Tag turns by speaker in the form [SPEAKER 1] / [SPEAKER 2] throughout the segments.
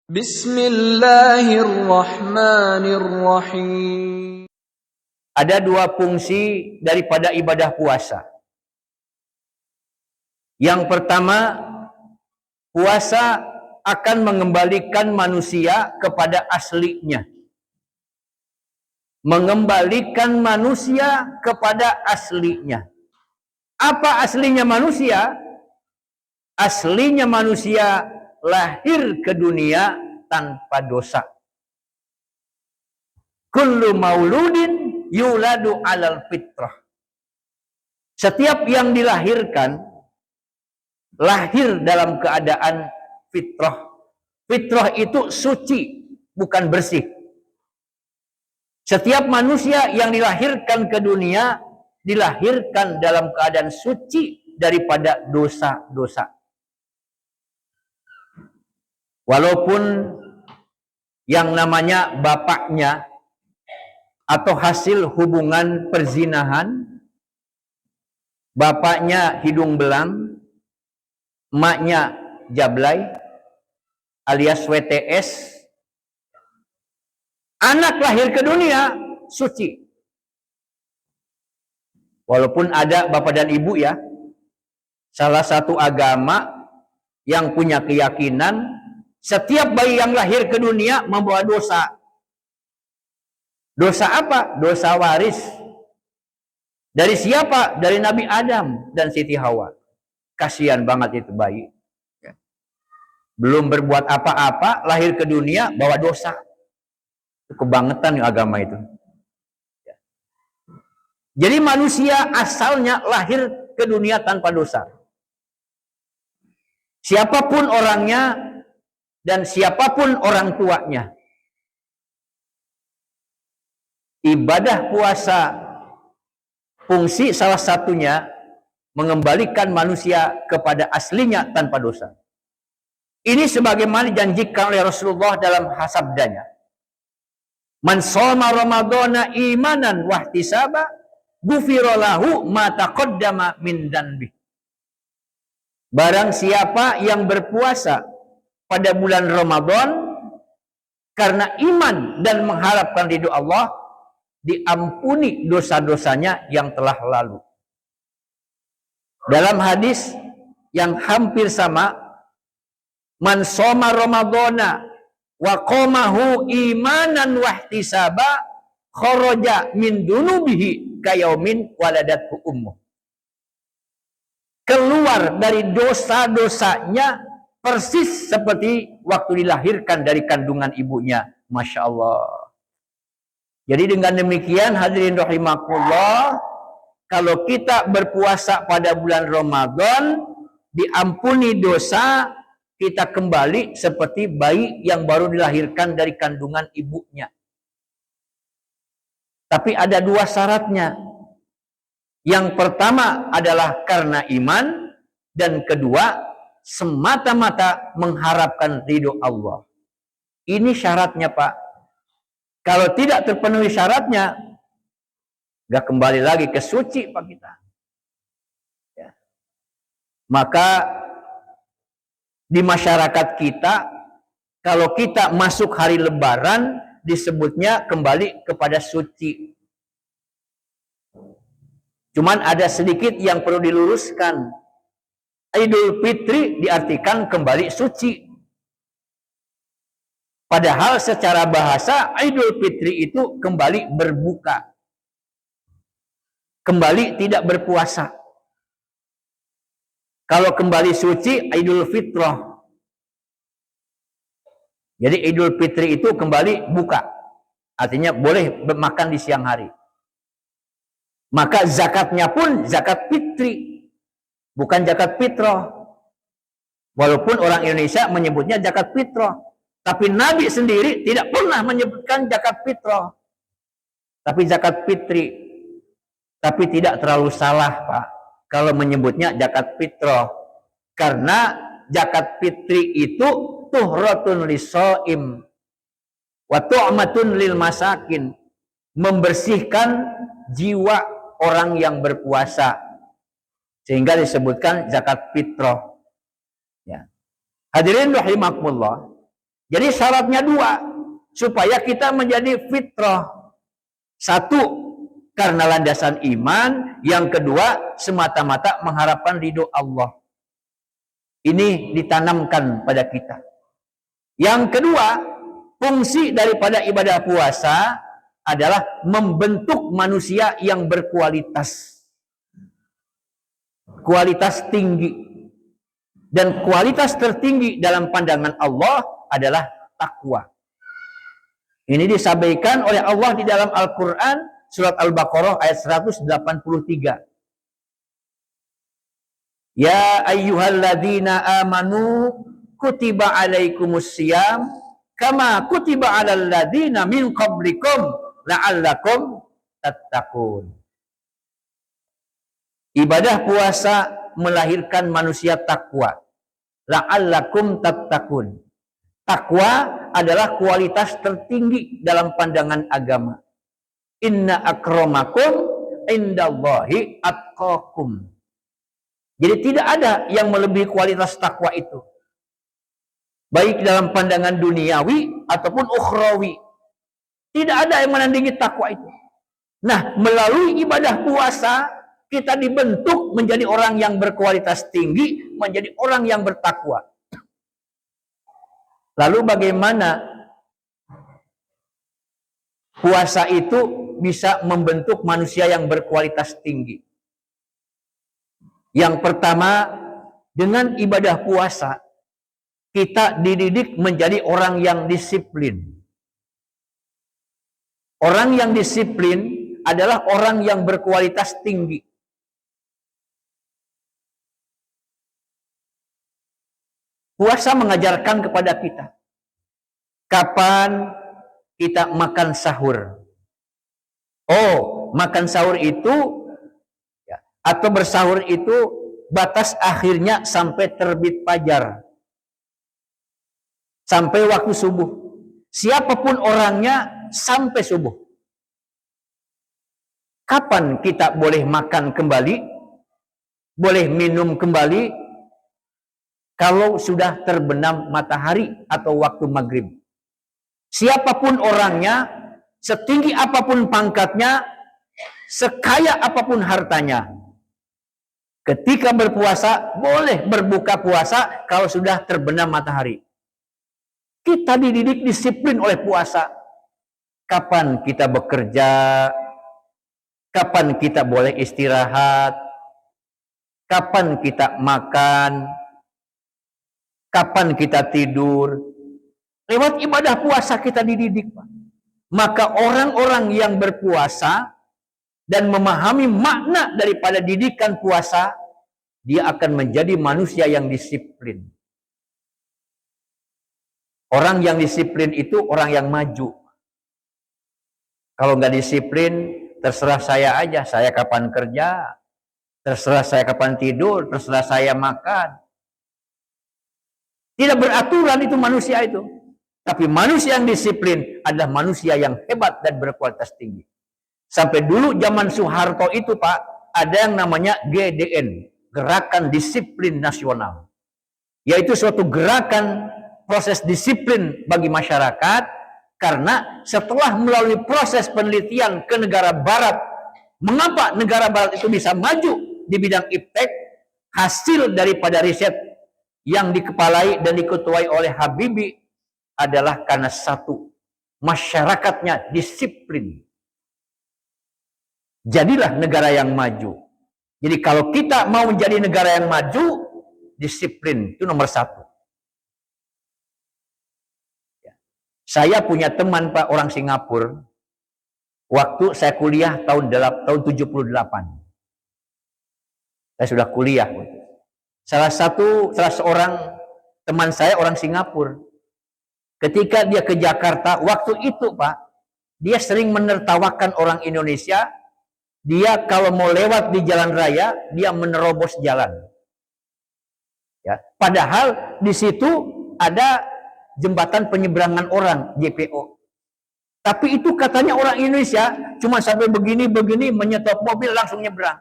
[SPEAKER 1] Bismillahirrahmanirrahim.
[SPEAKER 2] Ada dua fungsi daripada ibadah puasa. Yang pertama, puasa akan mengembalikan manusia kepada aslinya. Mengembalikan manusia kepada aslinya. Apa aslinya manusia? Aslinya manusia lahir ke dunia tanpa dosa. Kullu mauludin yuladu alal fitrah. Setiap yang dilahirkan lahir dalam keadaan fitrah. Fitrah itu suci, bukan bersih. Setiap manusia yang dilahirkan ke dunia dilahirkan dalam keadaan suci daripada dosa-dosa. Walaupun yang namanya bapaknya atau hasil hubungan perzinahan, bapaknya hidung belang, emaknya jablay alias WTS, anak lahir ke dunia suci. Walaupun ada bapak dan ibu ya, salah satu agama yang punya keyakinan setiap bayi yang lahir ke dunia membawa dosa. Dosa apa? Dosa waris. Dari siapa? Dari Nabi Adam dan Siti Hawa. Kasihan banget itu bayi. Belum berbuat apa-apa, lahir ke dunia bawa dosa. Kebangetan agama itu. Jadi manusia asalnya lahir ke dunia tanpa dosa. Siapapun orangnya dan siapapun orang tuanya. Ibadah puasa fungsi salah satunya mengembalikan manusia kepada aslinya tanpa dosa. Ini sebagaimana dijanjikan oleh Rasulullah dalam sabdanya. Man shoma ramadhana imanan wahtisaba ghufira lahu ma taqaddama min dzanbi. Barang siapa yang berpuasa pada bulan Ramadan karena iman dan mengharapkan ridho Allah, diampuni dosa-dosanya yang telah lalu. Dalam hadis yang hampir sama, man shoma ramadhana wa qamahu imanan wahtisaba kharaja min dunubihi kayaumin waladathu ummuh. Keluar dari dosa-dosanya persis seperti waktu dilahirkan dari kandungan ibunya. Masya Allah. Jadi dengan demikian hadirin rahimakumullah, kalau kita berpuasa pada bulan Ramadan, diampuni dosa, kita kembali seperti bayi yang baru dilahirkan dari kandungan ibunya. Tapi ada dua syaratnya. Yang pertama adalah karena iman, dan kedua semata-mata mengharapkan ridho Allah. Ini syaratnya, Pak. Kalau tidak terpenuhi syaratnya, nggak kembali lagi ke suci, Pak, kita. Ya. Maka di masyarakat kita, kalau kita masuk hari Lebaran, disebutnya kembali kepada suci. Cuman ada sedikit yang perlu diluruskan. Idul Fitri diartikan kembali suci. Padahal secara bahasa Idul Fitri itu kembali berbuka. Kembali tidak berpuasa. Kalau kembali suci Idul Fitrah. Jadi Idul Fitri itu kembali buka. Artinya boleh makan di siang hari. Maka zakatnya pun zakat fitri, bukan zakat fitrah. Walaupun orang Indonesia menyebutnya zakat fitrah, tapi Nabi sendiri tidak pernah menyebutkan zakat fitrah, tapi zakat fitri. Tapi tidak terlalu salah, Pak, kalau menyebutnya zakat fitrah, karena zakat fitri itu tuhratun lisoim wa tu'matun lil masakin, membersihkan jiwa orang yang berpuasa, sehingga disebutkan zakat fitrah. Ya. Hadirin rahimakumullah. Jadi syaratnya dua, supaya kita menjadi fitrah. Satu, karena landasan iman. Yang kedua, semata-mata mengharapkan ridho Allah. Ini ditanamkan pada kita. Yang kedua, fungsi daripada ibadah puasa adalah membentuk manusia yang berkualitas. Kualitas tinggi. Dan kualitas tertinggi dalam pandangan Allah adalah takwa. Ini disampaikan oleh Allah di dalam Al-Quran, surat Al-Baqarah ayat 183. Ya ayyuhalladzina amanu kutiba alaikumus siyam kama kutiba alal ladzina min qablikum la'allakum tattaqun. Ibadah puasa melahirkan manusia takwa. La'allakum tattaqun. Takwa adalah kualitas tertinggi dalam pandangan agama. Inna akramakum indallahi atqakum. Jadi tidak ada yang melebihi kualitas takwa itu. Baik dalam pandangan duniawi ataupun ukhrawi. Tidak ada yang menandingi takwa itu. Nah, melalui ibadah puasa, kita dibentuk menjadi orang yang berkualitas tinggi, menjadi orang yang bertakwa. Lalu bagaimana puasa itu bisa membentuk manusia yang berkualitas tinggi? Yang pertama, dengan ibadah puasa, kita dididik menjadi orang yang disiplin. Orang yang disiplin adalah orang yang berkualitas tinggi. Puasa mengajarkan kepada kita kapan kita makan sahur. Oh, makan sahur itu ya, atau bersahur itu batas akhirnya sampai terbit fajar. Sampai waktu subuh. Siapapun orangnya sampai subuh. Kapan kita boleh makan kembali? Boleh minum kembali? Kalau sudah terbenam matahari atau waktu maghrib. Siapapun orangnya, setinggi apapun pangkatnya, sekaya apapun hartanya, ketika berpuasa, boleh berbuka puasa kalau sudah terbenam matahari. Kita dididik disiplin oleh puasa. Kapan kita bekerja, kapan kita boleh istirahat, kapan kita makan, kapan kita tidur. Lewat ibadah puasa kita dididik, Pak. Maka orang-orang yang berpuasa dan memahami makna daripada didikan puasa, dia akan menjadi manusia yang disiplin. Orang yang disiplin itu orang yang maju. Kalau nggak disiplin, terserah saya aja, saya kapan kerja, terserah saya kapan tidur, terserah saya makan. Tidak beraturan itu manusia itu. Tapi manusia yang disiplin adalah manusia yang hebat dan berkualitas tinggi. Sampai dulu zaman Soeharto itu, Pak, ada yang namanya GDN, Gerakan Disiplin Nasional. Yaitu suatu gerakan proses disiplin bagi masyarakat, karena setelah melalui proses penelitian ke negara barat, mengapa negara barat itu bisa maju di bidang iptek, hasil daripada riset yang dikepalai dan diketuai oleh Habibie adalah karena satu, masyarakatnya disiplin. Jadilah negara yang maju. Jadi kalau kita mau menjadi negara yang maju, disiplin itu nomor satu. Saya punya teman, Pak, orang Singapura. Waktu saya kuliah tahun 78. Saya sudah kuliah. Salah seorang teman saya orang Singapura. Ketika dia ke Jakarta, waktu itu, Pak, dia sering menertawakan orang Indonesia. Dia kalau mau lewat di jalan raya, dia menerobos jalan. Ya, padahal di situ ada jembatan penyeberangan orang, JPO. Tapi itu katanya orang Indonesia cuma sampai begini-begini menyetop mobil langsung nyebrang.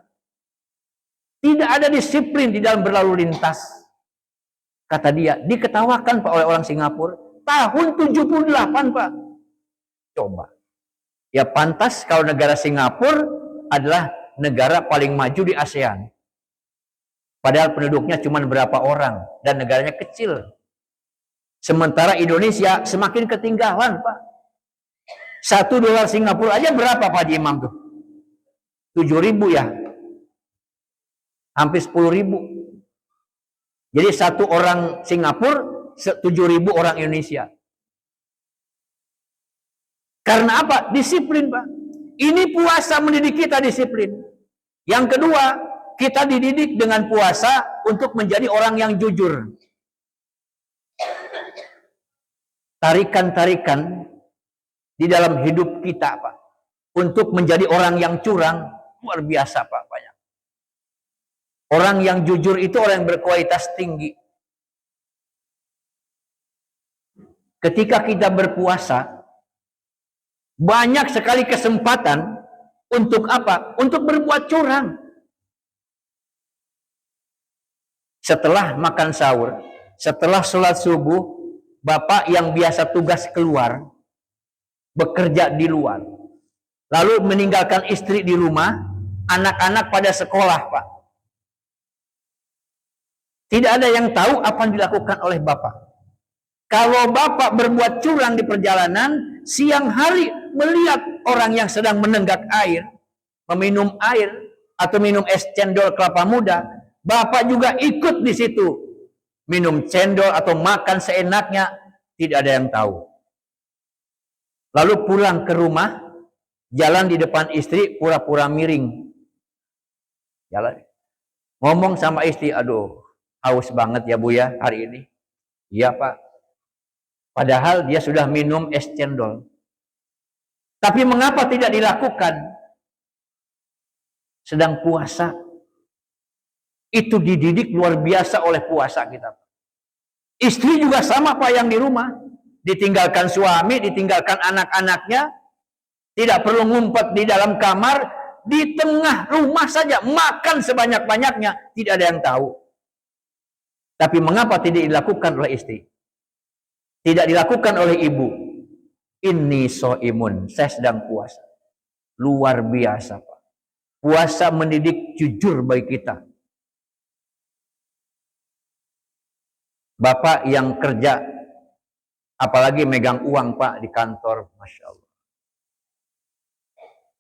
[SPEAKER 2] Tidak ada disiplin di dalam berlalu lintas. Kata dia, diketawakan Pak oleh orang Singapura. tahun 78, Pak. Coba. Ya pantas kalau negara Singapura adalah negara paling maju di ASEAN. Padahal penduduknya cuma berapa orang dan negaranya kecil. Sementara Indonesia semakin ketinggalan, Pak. $1 Singapura aja berapa, Pak Haji Imam tuh? 7.000 ya. Hampir 10.000. Jadi satu orang Singapura 7.000 orang Indonesia. Karena apa? Disiplin, Pak. Ini puasa mendidik kita disiplin. Yang kedua, kita dididik dengan puasa untuk menjadi orang yang jujur. Tarikan-tarikan di dalam hidup kita, Pak, untuk menjadi orang yang curang luar biasa, Pak, banyak. Orang yang jujur itu orang yang berkualitas tinggi. Ketika kita berpuasa, banyak sekali kesempatan untuk apa? Untuk berbuat curang. Setelah makan sahur, setelah sholat subuh, bapak yang biasa tugas keluar, bekerja di luar, lalu meninggalkan istri di rumah, anak-anak pada sekolah, Pak. Tidak ada yang tahu apa yang dilakukan oleh bapak. Kalau bapak berbuat curang di perjalanan, siang hari melihat orang yang sedang menenggak air, meminum air, atau minum es cendol kelapa muda, bapak juga ikut di situ. Minum cendol atau makan seenaknya, tidak ada yang tahu. Lalu pulang ke rumah, jalan di depan istri, pura-pura miring. Jalan. Ngomong sama istri, aduh, haus banget ya Bu ya hari ini. Iya Pak. Padahal dia sudah minum es cendol. Tapi mengapa tidak dilakukan? Sedang puasa. Itu dididik luar biasa oleh puasa kita. Istri juga sama Pak yang di rumah. Ditinggalkan suami, ditinggalkan anak-anaknya. Tidak perlu ngumpet di dalam kamar. Di tengah rumah saja. Makan sebanyak-banyaknya. Tidak ada yang tahu. Tapi mengapa tidak dilakukan oleh istri? Tidak dilakukan oleh ibu. Inni so'imun. Saya sedang puasa. Luar biasa Pak. Puasa mendidik jujur bagi kita. Bapak yang kerja, apalagi megang uang Pak di kantor, Masya Allah.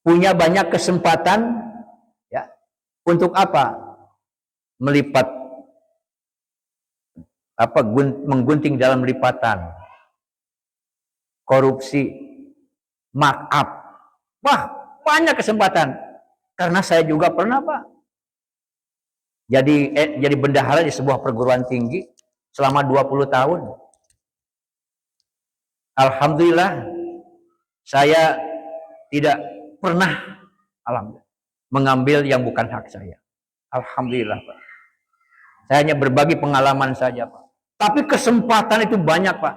[SPEAKER 2] Punya banyak kesempatan, ya, untuk apa? Melipat, menggunting dalam lipatan, korupsi, markup. Wah, banyak kesempatan. Karena saya juga pernah Pak. Jadi bendahara di sebuah perguruan tinggi. Selama 20 tahun. Alhamdulillah, saya tidak pernah mengambil yang bukan hak saya. Alhamdulillah, Pak. Saya hanya berbagi pengalaman saja, Pak. Tapi kesempatan itu banyak, Pak.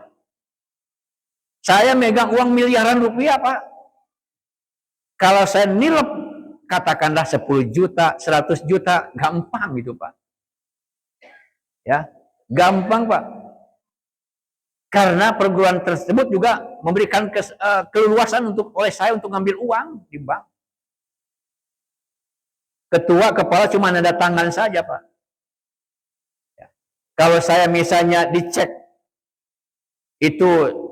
[SPEAKER 2] Saya megang uang miliaran rupiah, Pak. Kalau saya nilep, katakanlah 10 juta, 100 juta, gampang gitu, Pak. Ya. Gampang Pak. Karena perguruan tersebut juga memberikan keleluasan oleh saya untuk ngambil uang di bank. Ketua kepala cuma ada tangan saja Pak. Ya. Kalau saya misalnya dicek itu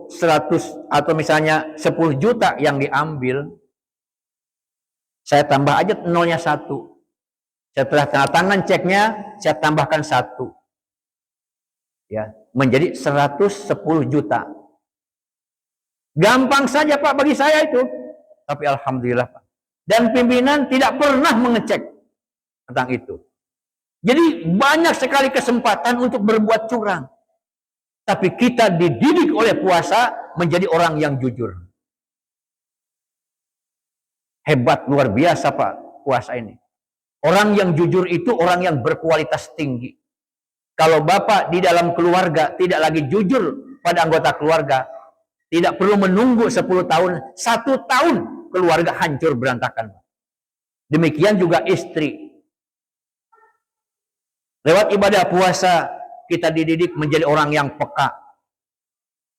[SPEAKER 2] 100 atau misalnya 10 juta yang diambil, saya tambah aja nolnya 1. Setelah tanda tangan ceknya, saya tambahkan 1. Ya, menjadi 110 juta. Gampang saja Pak bagi saya itu. Tapi alhamdulillah Pak. Dan pimpinan tidak pernah mengecek tentang itu. Jadi banyak sekali kesempatan untuk berbuat curang. Tapi kita dididik oleh puasa menjadi orang yang jujur. Hebat luar biasa Pak puasa ini. Orang yang jujur itu orang yang berkualitas tinggi. Kalau bapak di dalam keluarga tidak lagi jujur pada anggota keluarga, tidak perlu menunggu 10 tahun, 1 tahun keluarga hancur berantakan. Demikian juga istri. Lewat ibadah puasa, kita dididik menjadi orang yang peka.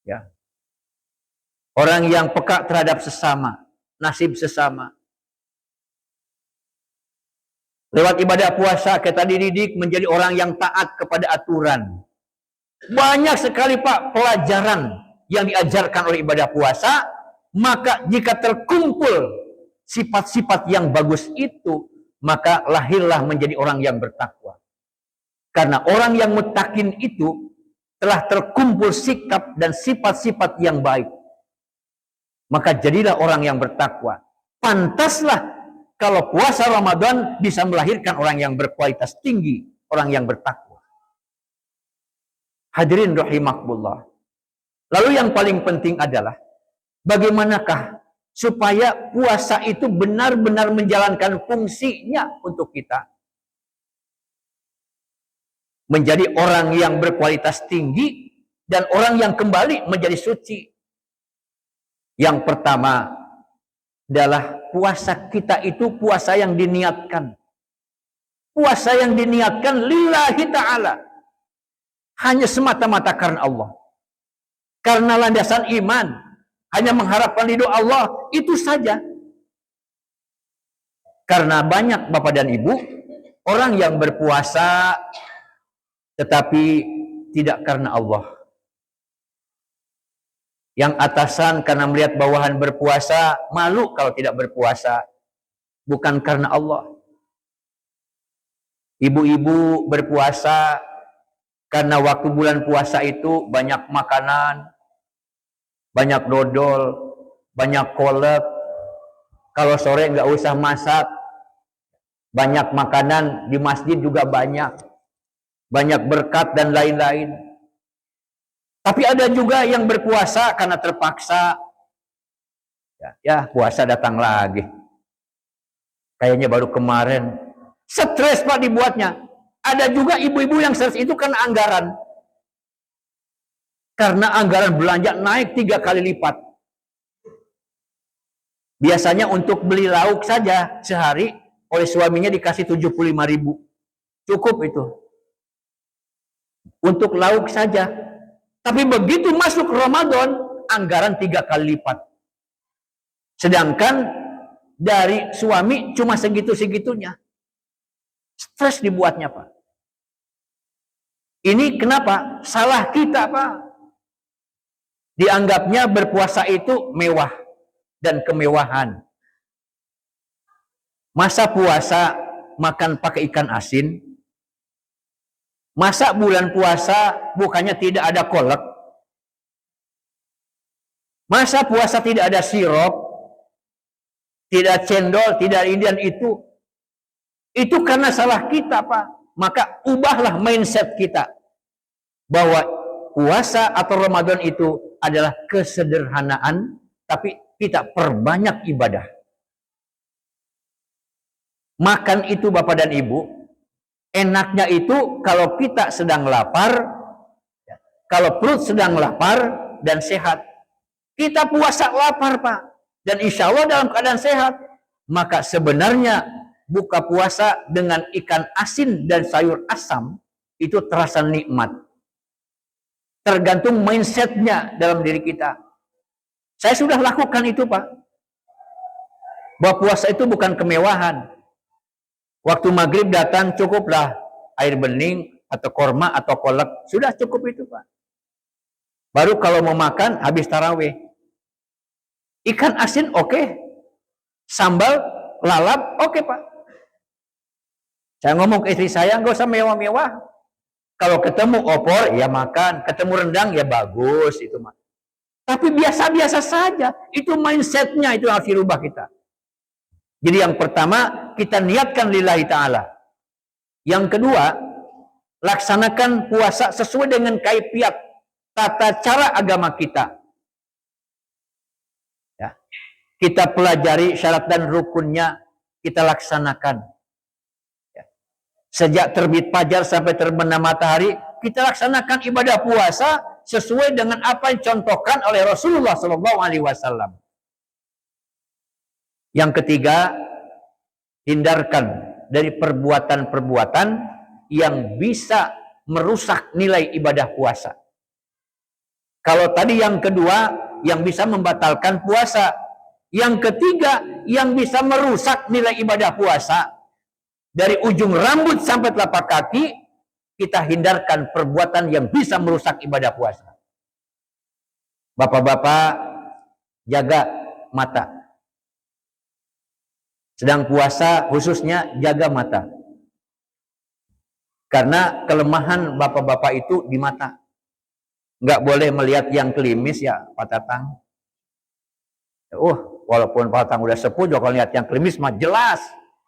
[SPEAKER 2] Ya. Orang yang peka terhadap sesama, nasib sesama. Lewat ibadah puasa kita dididik menjadi orang yang taat kepada aturan. Banyak sekali Pak pelajaran yang diajarkan oleh ibadah puasa. Maka jika terkumpul sifat-sifat yang bagus itu, maka lahirlah menjadi orang yang bertakwa. Karena orang yang muttaqin itu telah terkumpul sikap dan sifat-sifat yang baik. Maka jadilah orang yang bertakwa. Pantaslah kalau puasa Ramadan bisa melahirkan orang yang berkualitas tinggi, orang yang bertakwa. Hadirin rahimakumullah. Lalu yang paling penting adalah bagaimanakah supaya puasa itu benar-benar menjalankan fungsinya untuk kita. Menjadi orang yang berkualitas tinggi dan orang yang kembali menjadi suci. Yang pertama adalah puasa kita itu puasa yang diniatkan. Puasa yang diniatkan lillahi ta'ala. Hanya semata-mata karena Allah. Karena landasan iman. Hanya mengharapkan ridho Allah. Itu saja. Karena banyak Bapak dan Ibu. Orang yang berpuasa. Tetapi tidak karena Allah. Yang atasan karena melihat bawahan berpuasa, malu kalau tidak berpuasa. Bukan karena Allah. Ibu-ibu berpuasa karena waktu bulan puasa itu banyak makanan, banyak dodol, banyak kolak. Kalau sore nggak usah masak. Banyak makanan di masjid juga banyak. Banyak berkat dan lain-lain. Tapi ada juga yang berpuasa karena terpaksa. Ya, puasa datang lagi. Kayaknya baru kemarin. Stres Pak dibuatnya. Ada juga ibu-ibu yang stres itu karena anggaran. Karena anggaran belanja naik 3 kali lipat. Biasanya untuk beli lauk saja sehari oleh suaminya dikasih 75.000. Cukup itu. Untuk lauk saja. Tapi begitu masuk Ramadan, anggaran 3 kali lipat. Sedangkan dari suami cuma segitu-segitunya. Stres dibuatnya Pak. Ini kenapa? Salah kita Pak. Dianggapnya berpuasa itu mewah dan kemewahan. Masa puasa makan pakai ikan asin? Masa bulan puasa bukannya tidak ada kolak? Masa puasa tidak ada sirup? Tidak cendol, tidak ini dan itu? Itu karena salah kita Pak. Maka ubahlah mindset kita. Bahwa puasa atau Ramadan itu adalah kesederhanaan. Tapi kita perbanyak ibadah. Makan itu Bapak dan Ibu. Enaknya itu kalau kita sedang lapar, kalau perut sedang lapar dan sehat. Kita puasa lapar Pak. Dan insya Allah dalam keadaan sehat. Maka sebenarnya buka puasa dengan ikan asin dan sayur asam itu terasa nikmat. Tergantung mindsetnya dalam diri kita. Saya sudah lakukan itu Pak. Bahwa puasa itu bukan kemewahan. Waktu maghrib datang cukuplah air bening atau korma atau kolak. Sudah cukup itu Pak. Baru kalau mau makan habis tarawih. Ikan asin oke. Sambal, lalap oke Pak. Saya ngomong ke istri saya nggak usah mewah-mewah. Kalau ketemu opor ya makan. Ketemu rendang ya bagus itu Pak. Tapi biasa-biasa saja. Itu mindsetnya itu harus dirubah kita. Jadi yang pertama, kita niatkan lillahi ta'ala. Yang kedua, laksanakan puasa sesuai dengan kaifiat tata cara agama kita. Ya. Kita pelajari syarat dan rukunnya, kita laksanakan. Ya. Sejak terbit fajar sampai terbenam matahari, kita laksanakan ibadah puasa sesuai dengan apa yang dicontohkan oleh Rasulullah SAW. Yang ketiga, hindarkan dari perbuatan-perbuatan yang bisa merusak nilai ibadah puasa. Kalau tadi yang kedua, yang bisa membatalkan puasa. Yang ketiga, yang bisa merusak nilai ibadah puasa. Dari ujung rambut sampai telapak kaki, kita hindarkan perbuatan yang bisa merusak ibadah puasa. Bapak-bapak, jaga mata. Sedang puasa khususnya jaga mata. Karena kelemahan bapak-bapak itu di mata. Nggak boleh melihat yang klimis ya, Pak Tatang. Walaupun Pak Tatang udah sepuh, kalau lihat yang klimis mah jelas.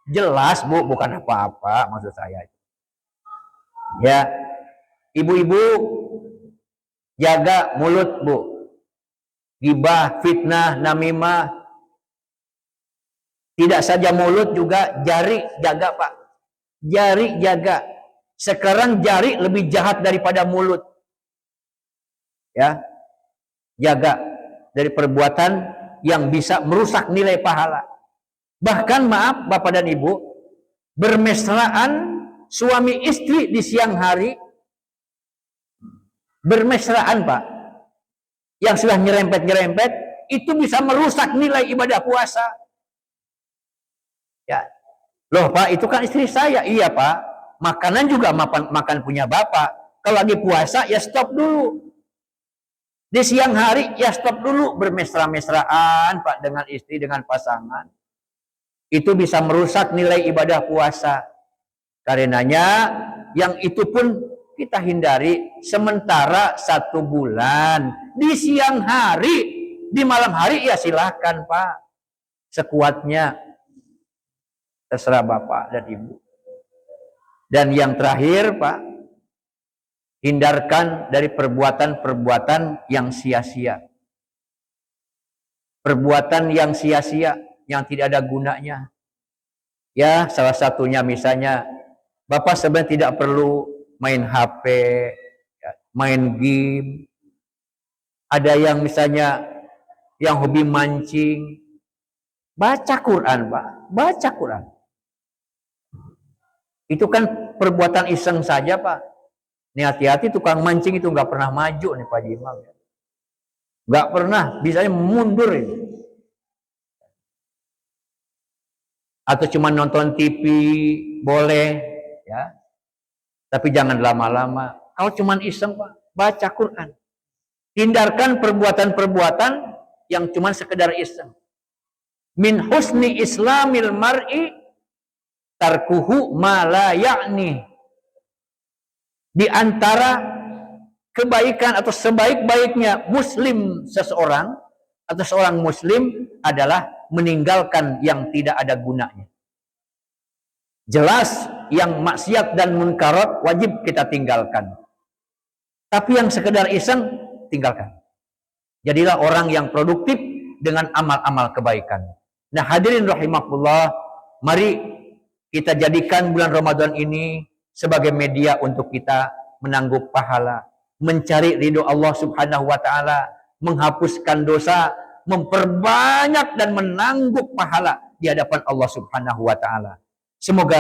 [SPEAKER 2] Jelas, Bu, bukan apa-apa maksud saya. Ya, ibu-ibu jaga mulut, Bu. Gibah, fitnah, namimah. Tidak saja mulut, juga jari jaga, Pak. Jari jaga. Sekarang jari lebih jahat daripada mulut. Ya, jaga dari perbuatan yang bisa merusak nilai pahala. Bahkan maaf Bapak dan Ibu, bermesraan suami istri di siang hari, bermesraan Pak, yang sudah nyerempet-nyerempet, itu bisa merusak nilai ibadah puasa. Ya, loh Pak, itu kan istri saya. Iya Pak, makanan juga makan punya Bapak. Kalau lagi puasa ya stop dulu. Di siang hari ya stop dulu bermesra-mesraan Pak dengan istri, dengan pasangan. Itu bisa merusak nilai ibadah puasa. Karenanya yang itu pun kita hindari sementara 1 bulan. Di siang hari, di malam hari ya silahkan Pak. Sekuatnya terserah Bapak dan Ibu. Dan yang terakhir Pak, hindarkan dari perbuatan-perbuatan yang sia-sia. Perbuatan yang sia-sia, yang tidak ada gunanya. Ya, salah satunya misalnya, Bapak sebenarnya tidak perlu main HP, main game. Ada yang misalnya, yang hobi mancing. Baca Quran, Pak. Baca Quran. Itu kan perbuatan iseng saja, Pak. Ini hati-hati tukang mancing itu nggak pernah maju nih Pak Imam. Nggak pernah, bisanya mundur ini. Atau cuma nonton TV boleh, ya. Tapi jangan lama-lama. Kalau cuma iseng Pak, baca Quran. Hindarkan perbuatan-perbuatan yang cuma sekedar iseng. Min husni islamil mar'i tarkuhu ma la ya'ni. Di antara kebaikan atau sebaik-baiknya muslim seseorang atau seorang muslim adalah meninggalkan yang tidak ada gunanya. Jelas yang maksiat dan munkarat wajib kita tinggalkan. Tapi yang sekedar iseng tinggalkan. Jadilah orang yang produktif dengan amal-amal kebaikan. Nah, hadirin rahimakumullah, mari kita jadikan bulan Ramadan ini sebagai media untuk kita menangguk pahala, mencari ridho Allah Subhanahu wa taala, menghapuskan dosa, memperbanyak dan menangguk pahala di hadapan Allah Subhanahu wa taala. Semoga